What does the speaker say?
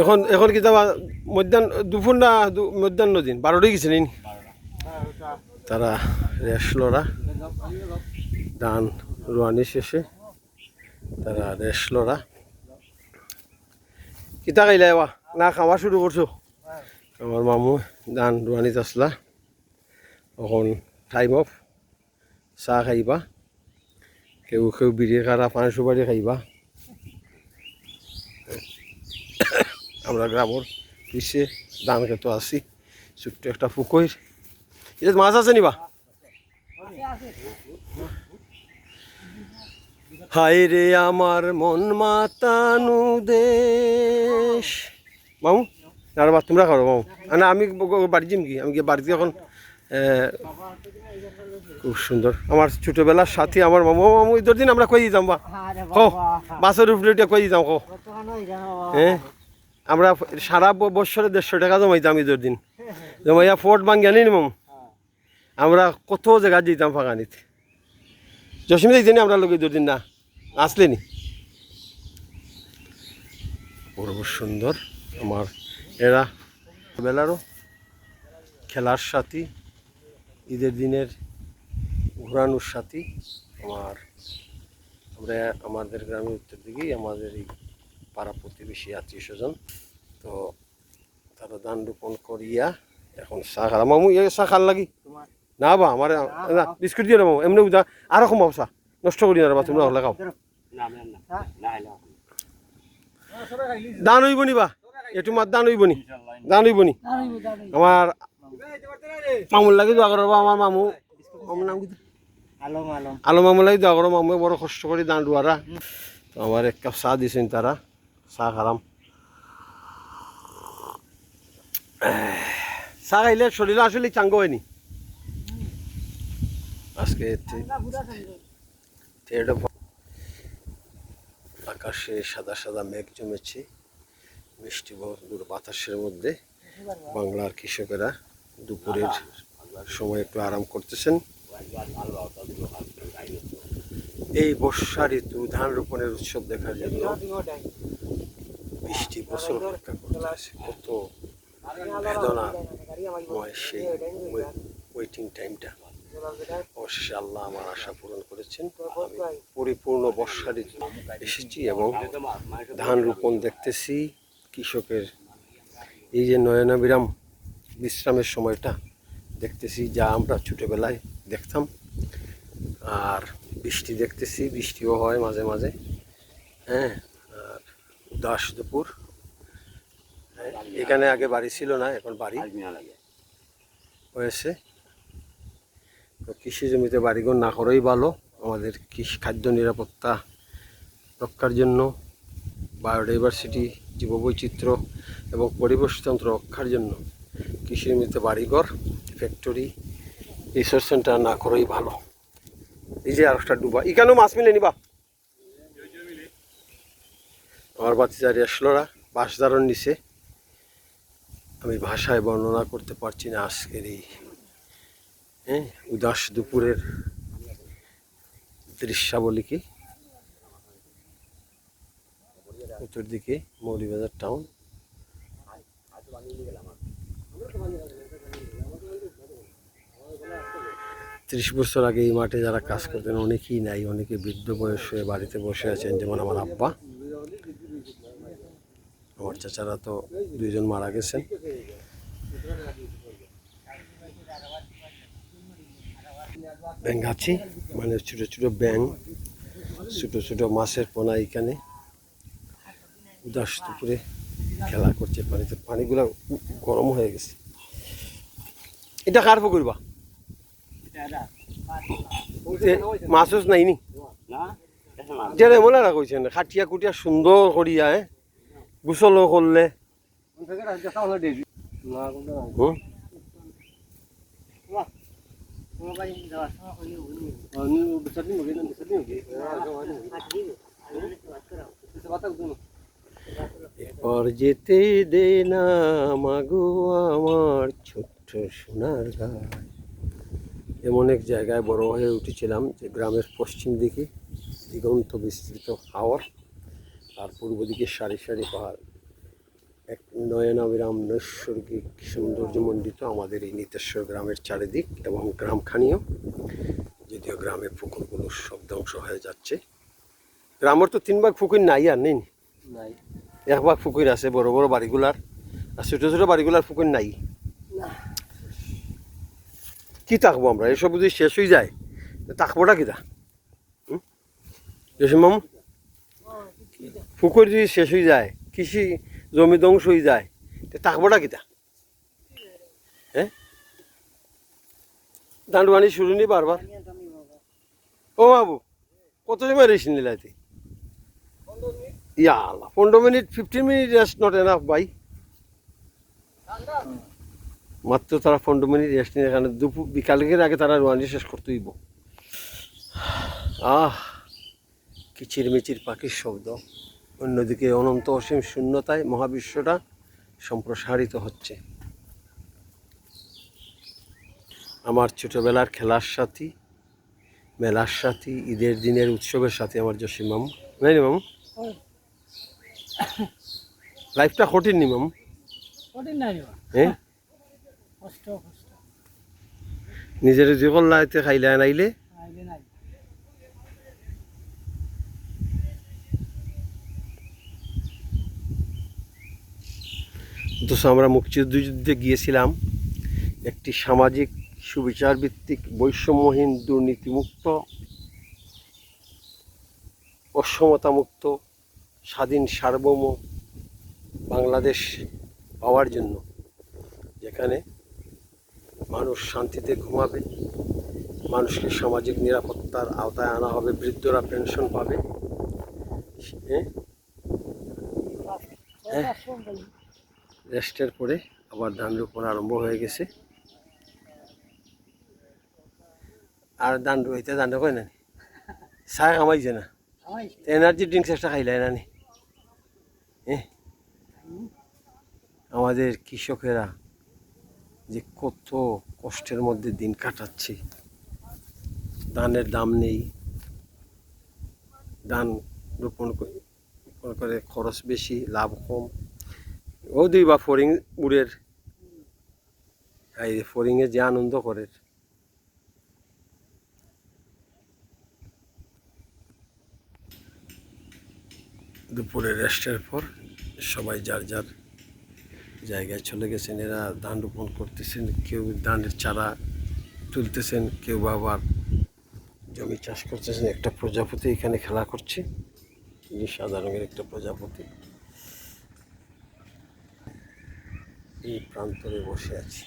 এখন এখন কি যাবা মধ্যাহ্ন দুপুর না মধ্যাহ্ন দিন 12টায় গেছে নিন তারা রেশলরা ধান রোয়ানি শেষে তারা রেশলরা কিতা খাইলা এবার না খাওয়া শুরু করছো আমার মামু ধান রোয়ানিত আসলা এখন টাইম অফ চাহ খাইবা কেউ কেউ বিড়ি খারা পান সুপারি খাইবা আমরা গ্রামের পিছিয়ে ধান খেত আছি ছোট্ট একটা পুকুর এটা মাছ আছে নিবা হায় রে আমার মন মাতানু দেশ মামু না বা তোমরা খাও মামু না আমি বাড়ি যাম কি আমি বাড়িতে এখন খুব সুন্দর আমার ছোটবেলার সাথী আমার মামু মামু ঈদের দিন আমরা কই দিতাম বা কো বাসের উপরে কই দিতাম কো হ্যাঁ আমরা সারা বছরে 150 টাকা জমাইতাম ঈদের দিন জমাইয়া ফোর্ট ভাঙ্গি আনি মামু আমরা কত জায়গা যেতাম ফাঁকানিতে জসিম যাইতেনি আমরা লোক ঈদের দিন না আসলেনি বড় সুন্দর আমার এরা বেলারও খেলার সাথী ঈদের দিনের ঘোরানোর সাথী আমরা আমাদের গ্রামের উত্তর দিকেই আমাদের এই পাড়া প্রতিবেশী আত্মীয় স্বজন তো তারা ধান রোপণ করিয়া এখন চা খালা মামু চা খাল লাগি না বা আমার না বিস্কুট দিয়ে মামু এমনি উদা আরো কমাও চা নষ্ট করি না বা তোমরা হলে খাও দান হইব নি বা একটু মার দান হইব নি দান হইব নি আমার মামুর লাগি দোয়া করবো আমার মামু মামুর নাম কি আলো মামু লাগি দোয়া করো মামু বড় কষ্ট করি দান রুয়ারা তো আমার এক কাপ চা দিয়েছেন তারা চা খালাম চা খাইলে শরীরে আসলে চাঙ্গ হয়নি আজকে আকাশে সাদা সাদা মেঘ জমেছে মিষ্টি বন্ধুর বাতাসের মধ্যে বাংলার কৃষকেরা দুপুরের সময় একটু আরাম করতেছেন এই বর্ষা ঋতু ধান রোপণের উৎসব দেখার জন্য বৃষ্টি বছর অপেক্ষা করতেছে কত বেদনাময় সেই ওয়েটিং টাইমটা অবশ্যই আল্লাহ আমার আশা পূরণ করেছেন আমি পরিপূর্ণ বর্ষা ঋতু এসেছি এবং ধান রোপণ দেখতেছি কৃষকের এই যে নয়নাবিরাম বিশ্রামের সময়টা দেখতেছি যা আমরা ছোটোবেলায় দেখতাম আর বৃষ্টি দেখতেছি বৃষ্টিও হয় মাঝে মাঝে হ্যাঁ আর উদাস দুপুর এখানে আগে বাড়ি ছিল না এখন বাড়ি হয়েছে তো কৃষি জমিতে বাড়িঘর না করেই ভালো আমাদের খাদ্য নিরাপত্তা রক্ষার জন্য বায়োডাইভার্সিটি জীববৈচিত্র্য এবং পরিবেশতন্ত্র রক্ষার জন্য কৃষি জমিতে বাড়িঘর ফ্যাক্টরি রিসার্চ সেন্টার না করেই ভালো এই যে আর একটা ডুবা এখানেও মাছ মিলে নিবা আমার বাতিজারি আসলোরা বাঁশ দারণ নিচে আমি ভাষায় বর্ণনা করতে পারছি না আজকের এই উদাস দুপুরের দৃশ্যাবলীকে উত্তর দিকে মৌলভীবাজার টাউন 30 বছর আগে এই মাঠে যারা কাজ করতেন অনেকেই নাই অনেকে বৃদ্ধ বয়স হয়ে বাড়িতে বসে আছেন যেমন আমার আব্বা আমার চাচারা তো 2 জন মারা গেছেন ব্যাঙাছি মানে ছোট ছোট ব্যাঙ ছোট ছোট মাছের পোনা এখানে উদাস দুপুরে খেলা করছে পানিতে পানিগুলো গরম হয়ে গেছে এটা কার পুকুর বা মাছ নাই নি যেটা মনে রাখছেন খাটিয়া কুটিয়া সুন্দর করিয়া গোসলও করলে এরপর যেতে দে না মাগো আমার ছোট্ট সোনার গায় এমন এক জায়গায় বড় হয়ে উঠেছিলাম যে গ্রামের পশ্চিম দিকে দিগন্ত বিস্তৃত হাওর আর পূর্ব দিকে সারি সারি পাহাড় এক নয়নাবিরাম নৈসর্গিক সৌন্দর্যমণ্ডিত আমাদের এই নিতেশ্বর গ্রামের চারিদিক এবং গ্রামখানিও, যদিও গ্রামের পুকুরগুলো সব ধ্বংস হয়ে যাচ্ছে। গ্রামের তো 3 ভাগ পুকুর নাই, আর নেই, 1 ভাগ পুকুর আছে বড় বড় বাড়িগুলার, আর ছোট ছোট বাড়িগুলার পুকুর নাই। কি থাকবো আমরা? এসব যদি শেষ হয়ে যায় থাকবোটা কিনা? জসিম পুকুর যদি শেষ হয়ে যায়, কৃষি জমি ধ্বংস হয়ে যায়, থাকবোটা কিনা? হ্যাঁ, দাঁড় বানি শুরু নি বারবার। ও বাবু, কত সময় রেস্ট নিলাইতে? ইয়া আল্লাহ, 15 minute, 15 minute rest not enough ভাই। মাত্র তারা 15 মিনিট রেস্ট নিয়ে, এখানে দুপুর বিকালের আগে তারা রোয়ানি শেষ করতে হইব। কিচিরমিচির পাখির শব্দ, অন্যদিকে অনন্ত অসীম শূন্যতায় মহাবিশ্বটা সম্প্রসারিত হচ্ছে। আমার ছোটবেলার খেলার সাথী, মেলার সাথী, ঈদের দিনের উৎসবের সাথী আমার জসিম মামু। নাই নি মামু? লাইফটা কঠিন নি মামু? হ্যাঁ, নিজের যখন লাইতে খাইলে নাইলে অথচ আমরা মুক্তিযুদ্ধে গিয়েছিলাম একটি সামাজিক সুবিচার ভিত্তিক বৈষম্যহীন দুর্নীতিমুক্ত অসমতামুক্ত স্বাধীন সার্বভৌম বাংলাদেশ পাওয়ার জন্য, যেখানে মানুষ শান্তিতে ঘুমাবে, মানুষকে সামাজিক নিরাপত্তার আওতায় আনা হবে, বৃদ্ধরা পেনশন পাবে। রেস্টের পরে আবার ধান রোপণ আরম্ভ হয়ে গেছে। আর ধান রুইতে ধান কয় না চা কামাইছে না, এনার্জি ড্রিঙ্কস একটা খাইলাই না নি? আমাদের কৃষকেরা যে কত কষ্টের মধ্যে দিন কাটাচ্ছে, ধানের দাম নেই, ধান রোপণ করে খরচ বেশি, লাভ কম। ও দুই বা ফরিং উড়ের, এই ফরিংয়ে যে আনন্দ করে। দুপুরে রেস্টের পর সবাই যার যার জায়গায় চলে গেছেন। এরা ধান রোপণ করতেছেন, কেউ ধানের চারা তুলতেছেন, কেউ আবার জমি চাষ করতেছেন। একটা প্রজাপতি এখানে খেলা করছে, সাদা রঙের একটা প্রজাপতি এই প্রান্তরে বসে আছে।